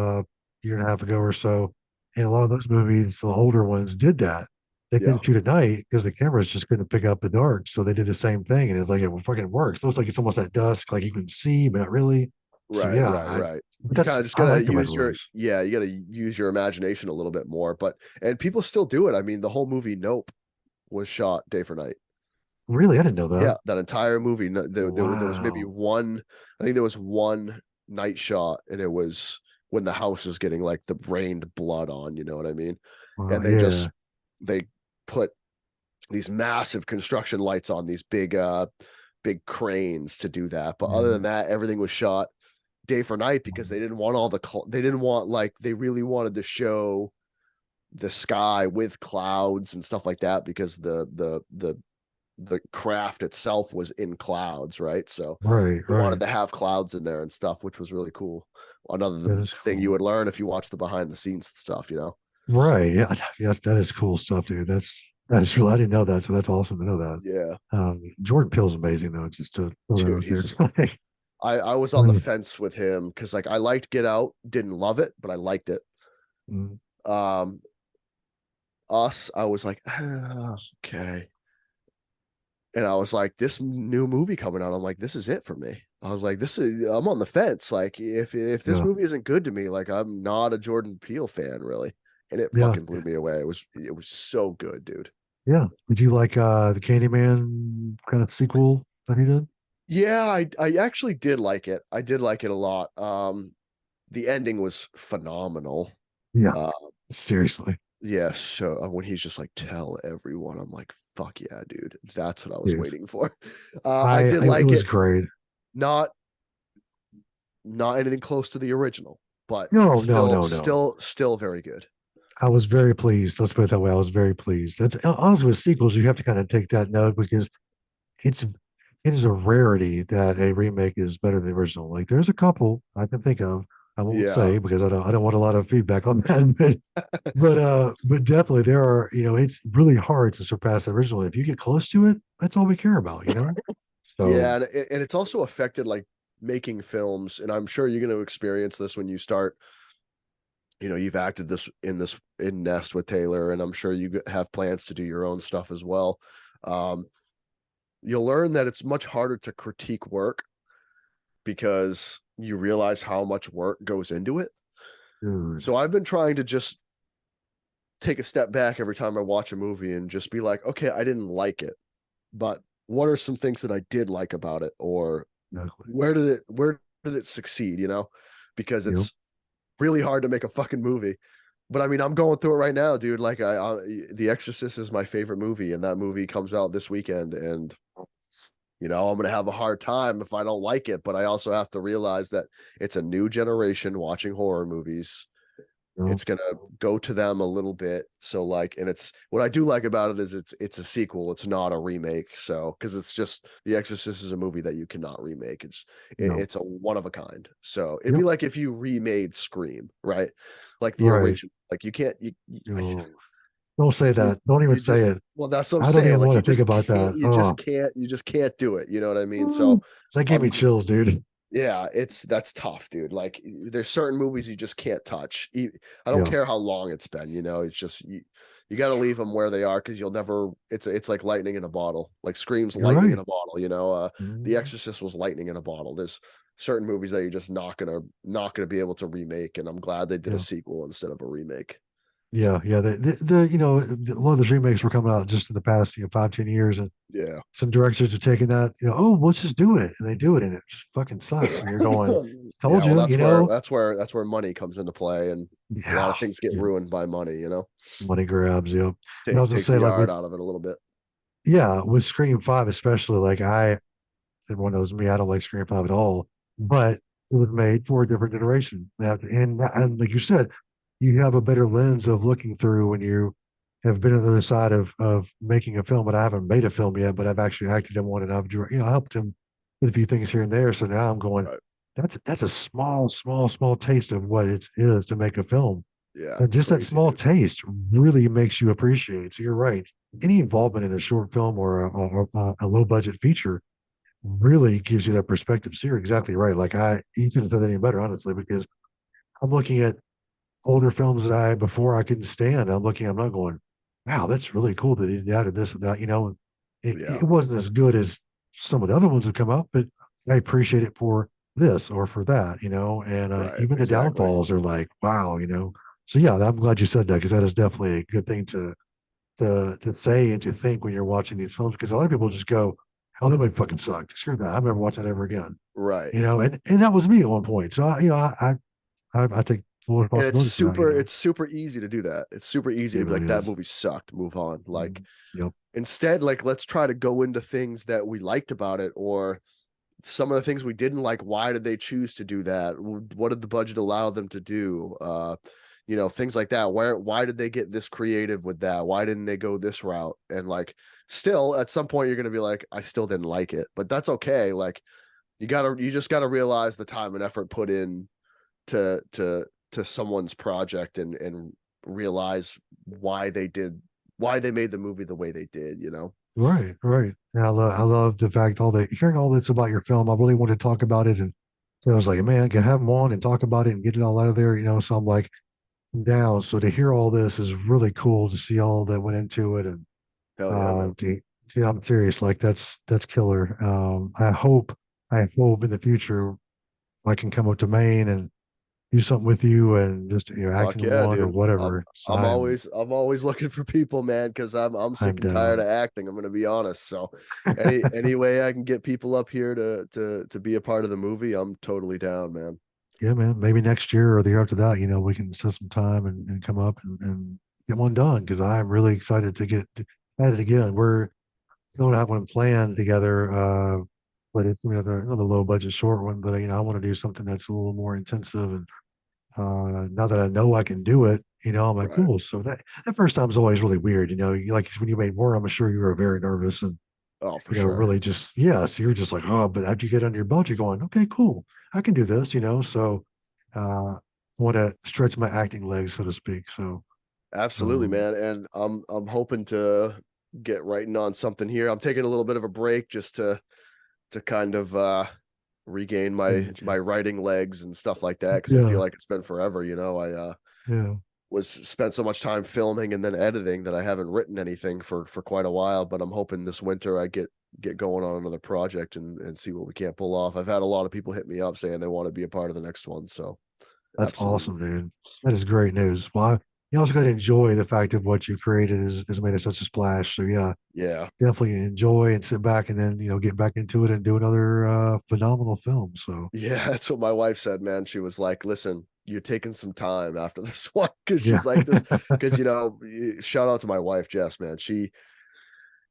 year and a half ago or so. And a lot of those movies, the older ones, did that. They
Yeah.
couldn't shoot at night because the cameras just couldn't pick up the dark. So they did the same thing, and it's like it fucking works. It looks like it's almost at dusk, like you can see, but not really. So
Right,
yeah,
right.
but
You kind
that's
of just
I
gotta
like the red
use your
rose.
you gotta use your imagination a little bit more. And people still do it. I mean, the whole movie Nope was shot day for night.
Really, I didn't know
Yeah,
that.
that entire movie. There was maybe
Wow.
one. I think there was one night shot, and it was when the house is getting like the rained blood on. You know what I mean?
Wow.
And
Yeah.
they put these massive construction lights on these big cranes to do that. But other than
Mm,
that, everything was shot day for night because they didn't want they didn't want like they really wanted to show the sky with clouds and stuff like that because the craft itself was in clouds, right? So
right.
they wanted
Right.
to have clouds in there and stuff, which was really cool. Another
That is
thing you
cool.
would learn if you watch the behind the scenes stuff, you know?
Right. Yeah. Yes, that is cool stuff, dude. That is real. I didn't know that, so that's awesome to know that.
Yeah,
Jordan Peele's amazing though. Just to throw that
dude,
out there.
he's
It's like,
I was
I
on the
mean,
fence with him because like I liked Get Out, didn't love it, but I liked it.
mm,
Um, Us, I was like, okay. And I was like, this new movie coming out, I'm like, this is it for me. I was like, I'm on the fence. Like, if this
yeah,
movie isn't good to me, like I'm not a Jordan Peele fan, really. And it
yeah,
fucking blew me away. It was so good, dude.
yeah. Did you like the Candyman kind of sequel that he did?
Yeah, I actually did like it. I did like it a lot. The ending was phenomenal.
Yeah,
Uh,
seriously,
yeah, so when he's just like, tell everyone, I'm like, fuck yeah, dude. That's what I was
dude.
waiting for. I did
It
like
was
it.
great.
Not not anything close to the original, but
No, no,
still
no, no.
still very good.
I was very pleased. Let's put it that way. I was very pleased. That's honestly with sequels, you have to kind of take that note because it's it is a rarity that a remake is better than the original. Like there's a couple I can think of. I won't
Yeah.
say because I don't want a lot of feedback on that. But definitely there are, it's really hard to surpass the original. If you get close to it, that's all we care about. So
Yeah, and it's also affected like making films, and I'm sure you're going to experience this when you start, you've acted this in Nest with Taylor, and I'm sure you have plans to do your own stuff as well. Um, you'll learn that it's much harder to critique work because you realize how much work goes into it.
dude,
So I've been trying to just take a step back every time I watch a movie and just be like, okay, I didn't like it, but what are some things that I did like about it, or
exactly.
where did it succeed? Because
Yep.
it's really hard to make a fucking movie. But I mean, I'm going through it right now, dude. Like, The Exorcist is my favorite movie, and that movie comes out this weekend, and I'm gonna have a hard time if I don't like it. But I also have to realize that it's a new generation watching horror movies.
Yep.
It's gonna go to them a little bit. So like, and it's what I do like about it is it's a sequel. It's not a remake. So because it's just The Exorcist is a movie that you cannot remake.
No.
It's a one of a kind. So it'd be
Yep.
like if you remade Scream, right? Like the
Right.
original. Like you can't
Oh, don't say
you,
that. Don't even
you
say
just
it.
well that's what I'm
I don't
saying.
even
Like
want to think about that. Oh,
you just can't do it. You know what I mean? So
mm, that gave
I'm
me chills, dude.
yeah, that's tough, dude. Like there's certain movies you just can't touch. I don't
Yeah.
care how long it's been, it's just you got to leave them where they are because you'll never it's like lightning in a bottle. Like Scream's
You're
lightning in
right.
a bottle, The
Mm,
Exorcist was lightning in a bottle. There's certain movies that you're just not gonna be able to remake, and I'm glad they did a
yeah.
sequel instead of a remake.
Yeah. Yeah. A lot of those remakes were coming out just in the past, 5, 10 years. And
Yeah.
some directors are taking that, oh, let's just do it. And they do it. And it just fucking sucks. And you're going,
Yeah,
told
well
you,
that's where money comes into play, and a lot
yeah.
of things get
Yeah.
ruined by money.
Money grabs. Yep. And I was going to
Takes
say,
the
like,
art out of it a little bit.
with Scream 5, especially, like, everyone knows me, I don't like Scream 5 at all, but it was made for a different generation. And like you said, you have a better lens of looking through when you have been on the other side of making a film. But I haven't made a film yet, but I've actually acted in one, and helped him with a few things here and there. So now I'm going,
Right.
that's a small, small, small taste of what it is to make a film.
Yeah,
And just that
crazy,
small
dude.
taste really makes you appreciate. So you're right. Any involvement in a short film or a low budget feature really gives you that perspective. So you're exactly right. Like you couldn't have said that any better, honestly, because I'm looking at older films that before I couldn't stand. I'm not going, wow, that's really cool that he added this and that.
Yeah,
It wasn't as good as some of the other ones that come out, but I appreciate it for this or for that, and
right,
even the
exactly.
downfalls are like, wow. So yeah, I'm glad you said that because that is definitely a good thing to say and to think when you're watching these films because a lot of people just go, oh, that movie fucking sucked. Screw that. I'm never watching that ever again.
Right.
And that was me at one point. So I take full
And
responsibility for that.
it's super easy to do that. It's super easy
It
to be like,
really
that
is.
movie sucked, move on. Like,
Yep.
instead, like, let's try to go into things that we liked about it, or some of the things we didn't like. Why did they choose to do that? What did the budget allow them to do? Things like that. Why did they get this creative with that? Why didn't they go this route? And like, still at some point you're gonna be like, I still didn't like it, but that's okay. Like, you just gotta realize the time and effort put in to someone's project, and realize why they made the movie the way they did.
Right, right. And I love the fact hearing all this about your film. I really want to talk about it, and so I was like, man, I can have them on and talk about it and get it all out of there. So I'm like, I'm down. So to hear all this is really cool to see all that went into it, and
Hell yeah, man.
I'm serious. Like that's killer. I hope in the future I can come up to Maine and do something with you and just act
Fuck
in
yeah,
one or
dude.
whatever. So
I'm always looking for people, man, because I'm
I'm
sick and tired
down.
of acting. I'm gonna be honest. So any way I can get people up here to be a part of the movie, I'm totally down, man.
Yeah, man. Maybe next year or the year after that, we can set some time and come up and get one done because I'm really excited to get at it again. We're still don't have one planned together, but it's another low budget short one. But I want to do something that's a little more intensive. And now that I know I can do it, I'm like,
Right.
cool. So that first time is always really weird. Like when you made more, I'm sure you were very nervous and
Oh, for sure.
really just so you're just like, oh, but after you get under your belt, you're going, okay, cool, I can do this. So I want to stretch my acting legs, so to speak. So
Absolutely,
um,
man. And I'm hoping to get writing on something here. I'm taking a little bit of a break just to kind of regain
and
my writing legs and stuff like that, because I feel
yeah,
like it's been forever. I
yeah,
was spent so much time filming and then editing that I haven't written anything for quite a while. But I'm hoping this winter I get going on another project and see what we can't pull off. I've had a lot of people hit me up saying they want to be a part of the next one. So
that's
absolutely.
awesome, dude. That is great news. Well, you also got to enjoy the fact of what you created has made it such a splash. So yeah,
Yeah.
definitely enjoy and sit back and then get back into it and do another phenomenal film. So
Yeah, that's what my wife said, man. She was like, listen, you're taking some time after this one, because
yeah,
she's like this, because shout out to my wife, Jess, man. She,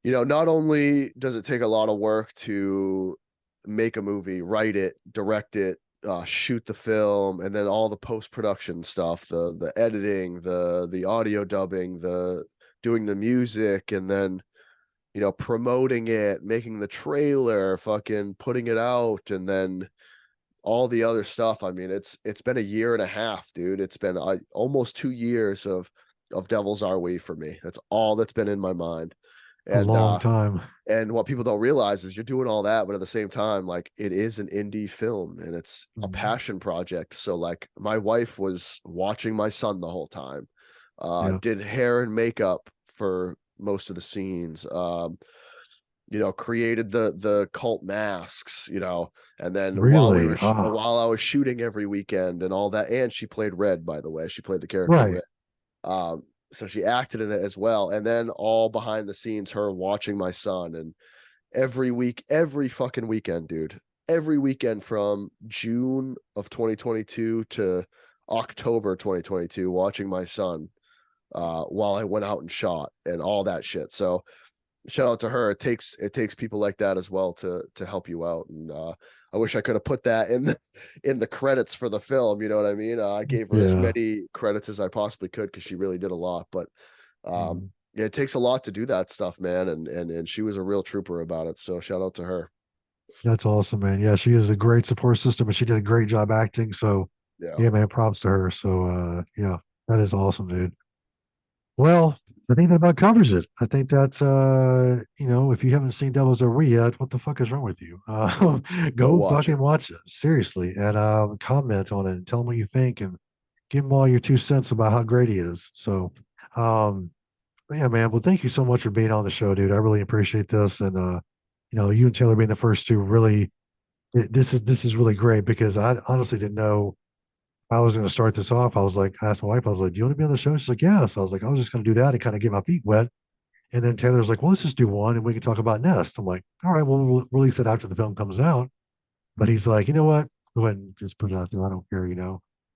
not only does it take a lot of work to make a movie, write it, direct it, shoot the film, and then all the post-production stuff, the editing, the audio dubbing, the doing the music, and then promoting it, making the trailer, fucking putting it out, and then all the other stuff. I mean, it's been a year and a half, dude. It's been almost 2 years of Devil's Our We for me. That's all that's been in my mind.
a
And
long time.
and what people don't realize is you're doing all that, but at the same time, like, it is an indie film and it's a
Mhm.
passion project. So like, my wife was watching my son the whole time.
Yeah,
Did hair and makeup for most of the scenes. Created the cult masks, and then
really.
while I was shooting every weekend and all that, and she played Red, by the way. She played the character
Right.
Red. So she acted in it as well. And then all behind the scenes, her watching my son, and every week, every fucking weekend, dude. Every weekend from June of 2022 to October 2022, watching my son while I went out and shot and all that shit. So shout out to her. It takes people like that as well to help you out. And I wish I could have put that in the credits for the film. You know what I mean? I gave her as
Yeah.
many credits as I possibly could because she really did a lot. But
Mhm.
yeah, it takes a lot to do that stuff, man. And she was a real trooper about it. So shout out to her.
That's awesome, man. Yeah, she is a great support system and she did a great job acting. So
Yeah.
yeah, man, props to her. So yeah, that is awesome, dude. Well, I think that about covers it. I think that's if you haven't seen Devil's Are We yet, what the fuck is wrong with you?
Go
Go
watch
fucking
it.
watch it. Seriously. And comment on it and tell them what you think. And give him all your 2 cents about how great he is. So, yeah, man. Well, thank you so much for being on the show, dude. I really appreciate this, and you and Taylor being the first two really. This is really great because I honestly didn't know I was going to start this off. I was like, I asked my wife, I was like, "Do you want to be on the show?" She's like, "Yeah." So I was like, I was just going to do that and kind of get my feet wet. And then Taylor's like, "Well, let's just do one and we can talk about Nest." I'm like, "All right, well, we'll release it after the film comes out." But he's like, "You know what? Go ahead and just put it out there. I don't care."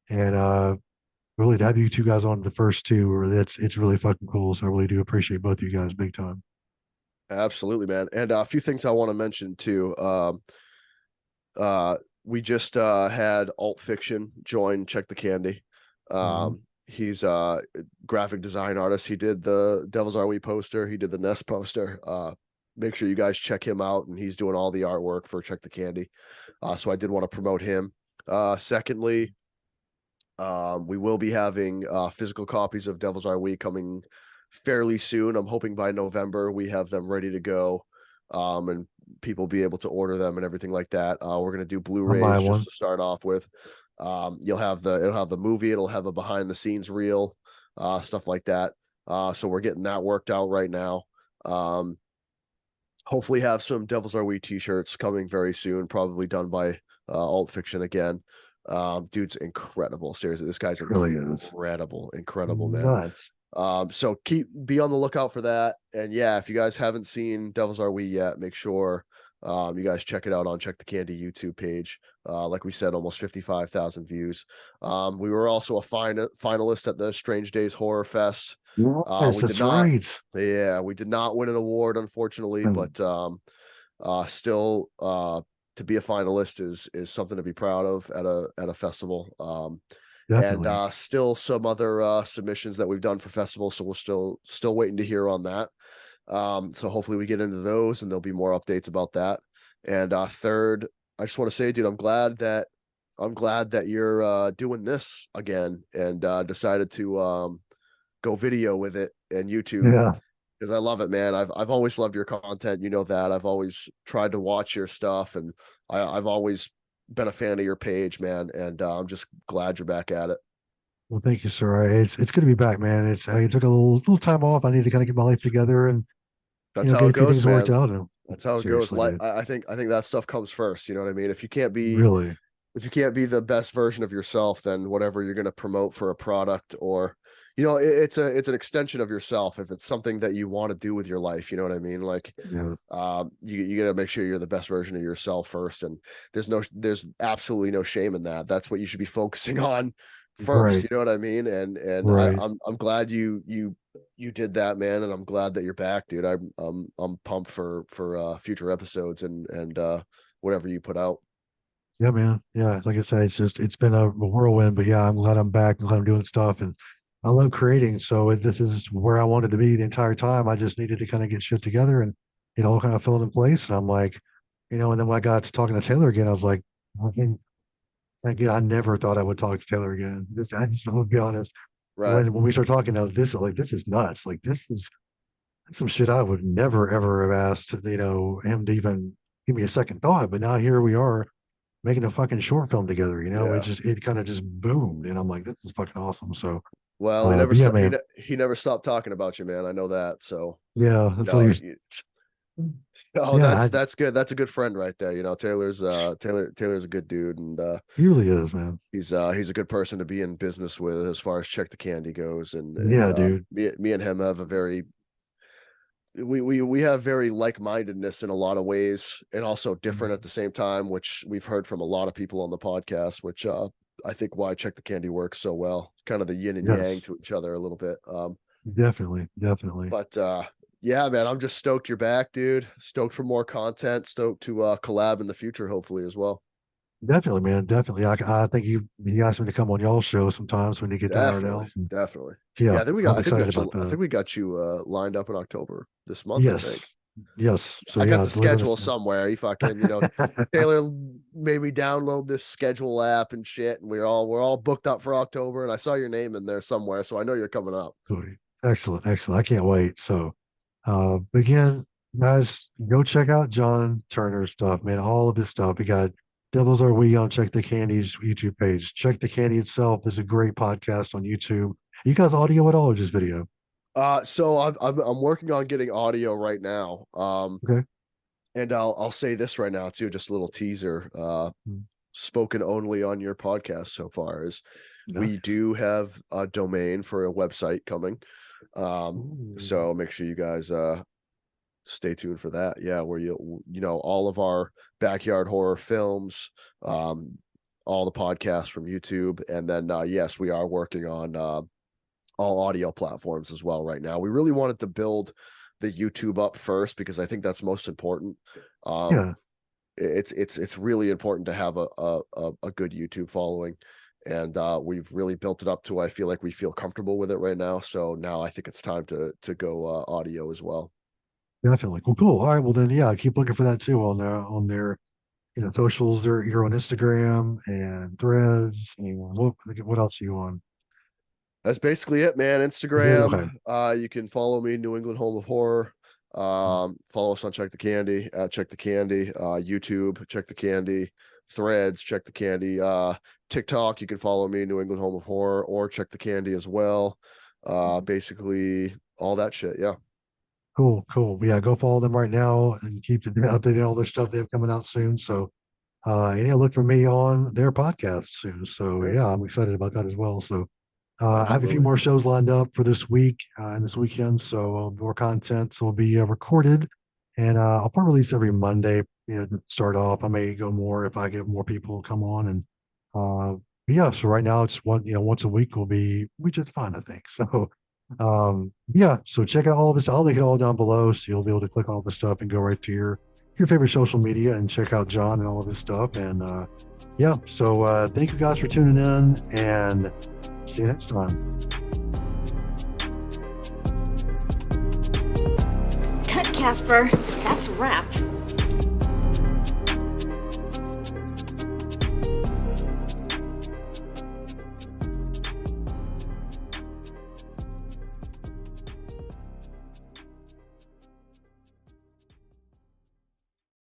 And really to have you two guys on the first two, it's really fucking cool. So I really do appreciate both of you guys big time.
Absolutely, man. And a few things I want to mention too. We just had Alt Fiction join Check the Candy.
Mhm.
He's a graphic design artist. He did the Devils Are We poster, he did the Nest poster. Make sure you guys check him out, and he's doing all the artwork for Check the Candy. So I did want to promote him. Secondly, we will be having physical copies of Devils Are We coming fairly soon. I'm hoping by November we have them ready to go, and people be able to order them and everything like that. We're gonna do
I'll
Blu-rays
buy
just
one.
to start off with. It'll have the movie, it'll have a behind the scenes reel, stuff like that. So we're getting that worked out right now. Um, Hopefully have some Devils Are We t-shirts coming very soon, probably done by Alt Fiction again. Dude's incredible. Seriously, this guy's
Really is
incredible, man.
nuts.
So be on the lookout for that. And yeah, if you guys haven't seen Devils Are We yet, make sure you guys check it out on Check the Candy YouTube page. Like we said, almost 55,000 views. We were also a finalist at the Strange Days Horror Fest.
Yes,
We did
that's
not,
right.
yeah, we did not win an award, unfortunately, but still, to be a finalist is something to be proud of at a festival. And
Definitely.
still some other submissions that we've done for festivals, so we're still waiting to hear on that. So hopefully we get into those, and there'll be more updates about that. And third, I just want to say, dude, I'm glad that you're doing this again and decided to go video with it and YouTube,
Yeah.
because I love it, man. I've always loved your content. You know that. I've always tried to watch your stuff, and I've always been a fan of your page, man. And I'm just glad you're back at it.
Well, thank you, sir. It's good to be back, man. I took a little time off. I need to kind of get my life together and
That's how
get
it
a few
goes,
things worked
man.
out. And
That's how it goes.
seriously,
Like
dude,
I think that stuff comes first. You know what I mean?
really,
If you can't be the best version of yourself, then whatever you're going to promote for a product, or it's an extension of yourself. If it's something that you want to do with your life, you know what I mean? Like,
yeah,
you got to make sure you're the best version of yourself first. And there's absolutely no shame in that. That's what you should be focusing on first.
right,
You know what I mean? And
right.
I'm glad you did that, man. And I'm glad that you're back, dude. I'm pumped for future episodes and whatever you put out.
Yeah, man. Yeah, like I said, it's been a whirlwind, but yeah, I'm glad I'm back. I'm glad I'm doing stuff, and I love creating. So this is where I wanted to be the entire time. I just needed to kind of get shit together, and it all kind of fell in place. And I'm like, and then when I got to talking to Taylor again, I was like, again, I never thought I would talk to Taylor again. I just will be honest.
Right.
When we start talking now, this is nuts. Like this is some shit I would never ever have asked, him to even give me a second thought. But now here we are making a fucking short film together.
Yeah.
It kind of just boomed, and I'm like, this is fucking awesome. So,
Well,
but yeah, man,
he never stopped talking about you, man. I know that. So
yeah, that's all
no,
you.
oh,
Yeah,
that's good. That's a good friend right there. Taylor's a good dude, and
he really is, man.
he's a good person to be in business with as far as Check the Candy goes. And
Yeah, dude.
me and him have a very we have very like-mindedness in a lot of ways, and also different at the same time, which we've heard from a lot of people on the podcast, which I think why Check the Candy works so well. Kind of the yin and yang
Yes,
to each other a little bit.
definitely, definitely,
But yeah, man, I'm just stoked you're back, dude. Stoked for more content. Stoked to collab in the future, hopefully as well.
definitely, man, definitely. I think you asked me to come on y'all's show sometimes when you get down our
Definitely,
nails, and
definitely.
so, yeah,
Yeah,
I'm excited about
I
that.
think we got you lined up in October this month, I think.
Yes, yes. So
I got
yeah,
the
let
schedule
us know.
somewhere. He fucking, Taylor made me download this schedule app and shit, and we're all booked up for October. And I saw your name in there somewhere, so I know you're coming up.
Sweet. Excellent, excellent. I can't wait. So, again, guys, go check out John Turner's stuff, man. All of his stuff. He got Devils Are We on Check the Candy's YouTube page. Check the Candy itself is a great podcast on YouTube. You guys audio at all or just video?
So I'm working on getting audio right now.
Okay.
And I'll say this right now too, just a little teaser. Spoken only on your podcast so far is we
Nice.
do have a domain for a website coming.
Ooh.
So make sure you guys stay tuned for that. Yeah, where you know all of our backyard horror films, all the podcasts from YouTube, and then yes, we are working on all audio platforms as well right now. We really wanted to build the YouTube up first because I think that's most important.
Yeah.
It's really important to have a good YouTube following, and we've really built it up to I feel like we feel comfortable with it right now. So now I think it's time to go audio as well.
Definitely. Cool. All right. Well then, yeah, keep looking for that too on their socials. You're on Instagram and Threads. And what else are you on?
That's basically it, man.
Okay.
Instagram. You can follow me, New England Home of Horror. Follow us on Check the Candy at Check the Candy. YouTube, Check the Candy. Threads, Check the Candy. TikTok, you can follow me, New England Home of Horror, or Check the Candy as well. Basically all that shit. Yeah.
Cool. Yeah, go follow them right now and keep updating all their stuff they have coming out soon. So and look for me on their podcast soon. So yeah, I'm excited about that as well. So I have a few more shows lined up for this week and this weekend. So more content will be recorded, and I'll probably release every Monday. To start off, I may go more if I get more people come on. And yeah, so right now it's once a week will be just fine, I think. So yeah, so check out all of this. I'll link it all down below, so you'll be able to click on all the stuff and go right to your favorite social media and check out John and all of his stuff. And yeah, so thank you guys for tuning in, and see you next time.
Cut, Casper. That's a wrap.